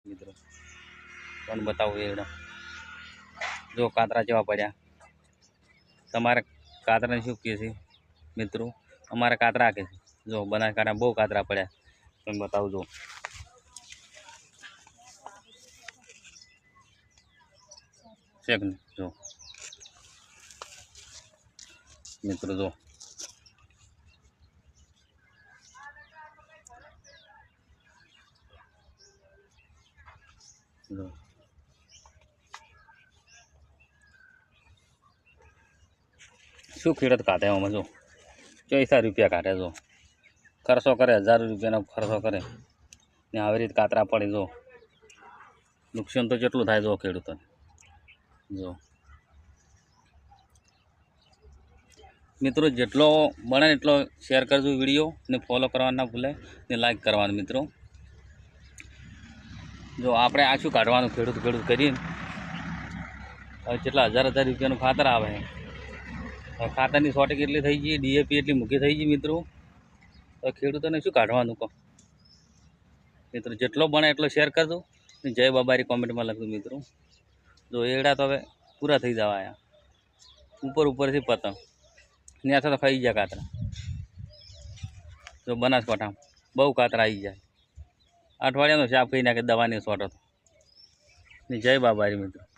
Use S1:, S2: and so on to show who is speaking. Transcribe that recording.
S1: મિત્રો પણ બતાવું એવડા જો કાતરા જેવા પડ્યા તમારે કાતરાને શું કહે છે મિત્રો અમારે કાતરા કે છે જો બનાસકાંઠા બહુ કાતરા પડ્યા તમને બતાવું જો ચેક જો મિત્રો જો જો શું ખેડૂત કાઢે આમાં જો 40 રૂપિયા કાઢે જો ખર્ચો કરે 1000 રૂપિયાનો ખર્ચો કરે ને આવી રીતે કાતરા પડે જો નુકસાન તો જેટલું થાય જો ખેડૂતોને જો મિત્રો જેટલો બને એટલો શેર કરજો વિડીયો ને ફોલો કરવાનું ના ભૂલે ને લાઈક કરવાનું મિત્રો જો આપણે આ શું કાઢવાનું ખેડૂત કરીને હવે જેટલા 1000 રૂપિયાનું ખાતર આવે ખાતરની શોર્ટેજ એટલી થઈ ગઈ ડીએપી એટલી મૂકી થઈ ગઈ મિત્રો તો ખેડૂતોને શું કાઢવાનું કહો મિત્રો જેટલો બને એટલો શેર કરજો જય બાબારી કોમેન્ટમાં લખજો મિત્રો જો એડા તો હવે પૂરા થઈ જવા આયા ઉપરથી પતંગ ત્યાં તો ખાઈ જાય કાતરા જો બનાસકાંઠા બહુ કાતરા આવી જાય અઠવાડિયાનો શાપ ખાઈ નાખે દવાની શોર્ટ હતો જય બાબારી મિત્રો